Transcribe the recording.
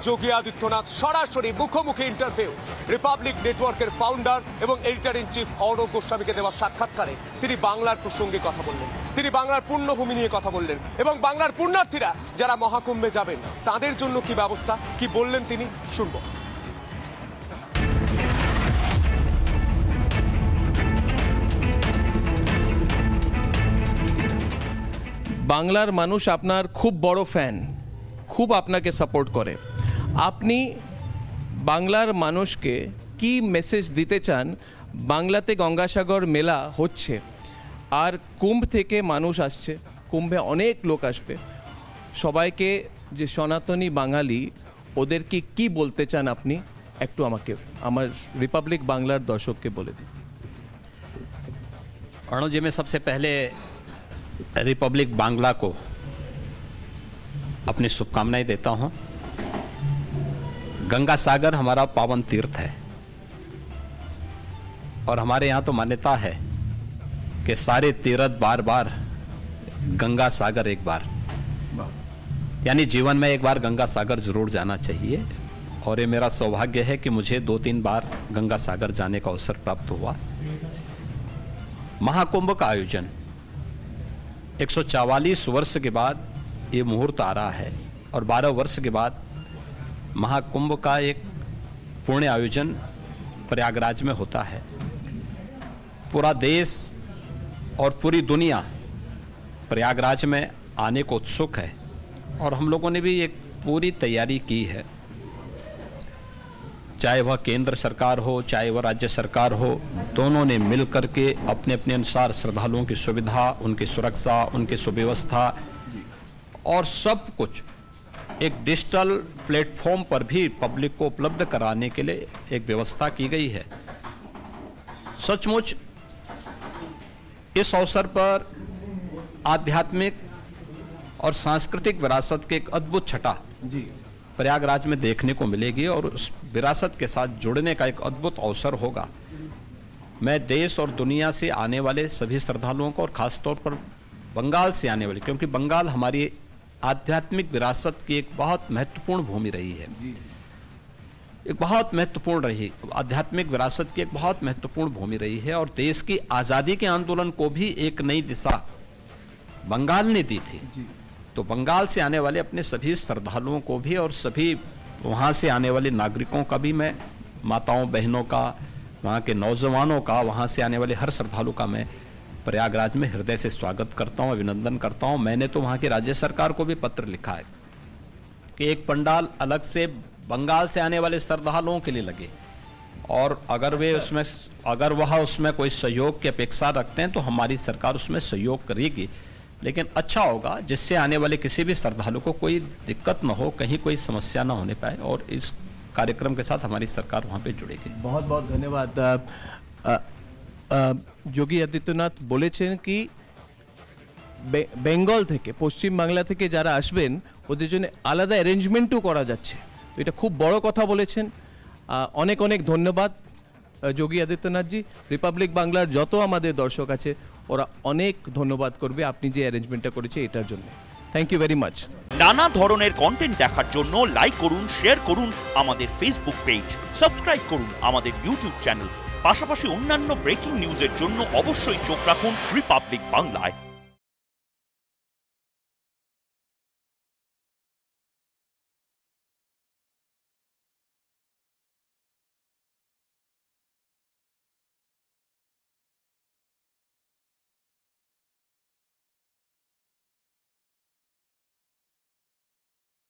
যোগী আদিত্যনাথ সরাসরি মুখোমুখি interview. Republic নেটওয়ার্কের ফাউন্ডার এবং এডিটর ইন চিফ অর্ণব গোস্বামীকে দেওয়া সাক্ষাৎকারে তিনি বাংলার প্রসঙ্গে কথা বললেন, তিনি বাংলার পূর্ণভূমি নিয়ে কথা বললেন এবং বাংলার পুণ্যার্থীরা যারা মহাকুম্ভে যাবেন তাদের জন্য কি ব্যবস্থা, কি বললেন তিনি, শুনব। বাংলার মানুষ আপনার খুব বড় ফ্যান, খুব আপনাকে সাপোর্ট করে। আপনি বাংলার মানুষকে কি মেসেজ দিতে চান? বাংলাতে গঙ্গাসাগর মেলা হচ্ছে আর কুম্ভ থেকে মানুষ আসছে, কুম্ভে অনেক লোক আসবে, সবাইকে যে সনাতনী বাঙালি ওদেরকে কি বলতে চান আপনি একটু আমাকে আমার রিপাবলিক বাংলার দর্শককে বলে দিন। अर्णव जी, मैं सबसे पहले रिपब्लिक बांग्ला को अपनी शुभकामनाएं देता हूं। गंगा सागर हमारा पावन तीर्थ है और हमारे यहाँ तो मान्यता है कि सारे तीर्थ बार बार गंगा सागर एक बार, यानी जीवन में एक बार गंगा सागर जरूर जाना चाहिए। और ये मेरा सौभाग्य है कि मुझे 2-3 बार गंगा सागर जाने का अवसर प्राप्त हुआ। महाकुंभ का आयोजन 144 वर्ष के बाद ये मुहूर्त आ रहा है और 12 वर्ष के बाद महाकुंभ का एक पूर्ण आयोजन प्रयागराज में होता है। पूरा देश और पूरी दुनिया प्रयागराज में आने को उत्सुक है और हम लोगों ने भी एक पूरी तैयारी की है, चाहे वह केंद्र सरकार हो चाहे वह राज्य सरकार हो, दोनों ने मिल करके अपने अपने अनुसार श्रद्धालुओं की सुविधा, उनकी सुरक्षा, उनकी सुव्यवस्था और सब कुछ एक डिजिटल प्लेटफॉर्म पर भी पब्लिक को उपलब्ध कराने के लिए एक व्यवस्था की गई है। सचमुच इस अवसर पर आध्यात्मिक और सांस्कृतिक विरासत के एक अद्भुत छटा प्रयागराज में देखने को मिलेगी और उस विरासत के साथ जुड़ने का एक अद्भुत अवसर होगा। मैं देश और दुनिया से आने वाले सभी श्रद्धालुओं को और खासतौर पर बंगाल से आने वाले, क्योंकि बंगाल हमारी आध्यात्मिक विरासत की एक बहुत महत्वपूर्ण भूमि रही है, एक बहुत महत्वपूर्ण रही आध्यात्मिक विरासत की एक बहुत महत्वपूर्ण भूमि रही है और देश की आज़ादी के आंदोलन को भी एक नई दिशा बंगाल ने दी थी। तो बंगाल से आने वाले अपने सभी श्रद्धालुओं को भी और सभी वहाँ से आने वाले नागरिकों का भी, मैं माताओं बहनों का, वहाँ के नौजवानों का, वहाँ से आने वाले हर श्रद्धालु का मैं प्रयागराज में हृदय से स्वागत करता हूँ, अभिनंदन करता हूँ। मैंने तो वहाँ की राज्य सरकार को भी पत्र लिखा है कि एक पंडाल अलग से बंगाल से आने वाले श्रद्धालुओं के लिए लगे और अगर वह उसमें कोई सहयोग की अपेक्षा रखते हैं तो हमारी सरकार उसमें सहयोग करेगी, लेकिन अच्छा होगा जिससे आने वाले किसी भी श्रद्धालु को कोई दिक्कत न हो, कहीं कोई समस्या न होने पाए और इस कार्यक्रम के साथ हमारी सरकार वहाँ पे जुड़ेगी। बहुत बहुत धन्यवाद। যোগী আদিত্যনাথ বলেছেন কি বেঙ্গল থেকে, পশ্চিম বাংলা থেকে যারা আসবেন ওদের জন্য আলাদা অ্যারেঞ্জমেন্টও করা যাচ্ছে, এটা খুব বড় কথা বলেছেন। অনেক অনেক ধন্যবাদ যোগী আদিত্যনাথজি। রিপাবলিক বাংলার যত আমাদের দর্শক আছে ওরা অনেক ধন্যবাদ করবে আপনি যে অ্যারেঞ্জমেন্টটা করেছে এটার জন্য। Thank you very much. নানা ধরনের কন্টেন্ট দেখার জন্য লাইক করুন, শেয়ার করুন আমাদের ফেসবুক পেজ, সাবস্ক্রাইব করুন আমাদের ইউটিউব চ্যানেল। পাশাপাশি অন্যান্য ব্রেকিং নিউজের জন্য অবশ্যই চোখ রাখুন রিপাবলিক বাংলায়।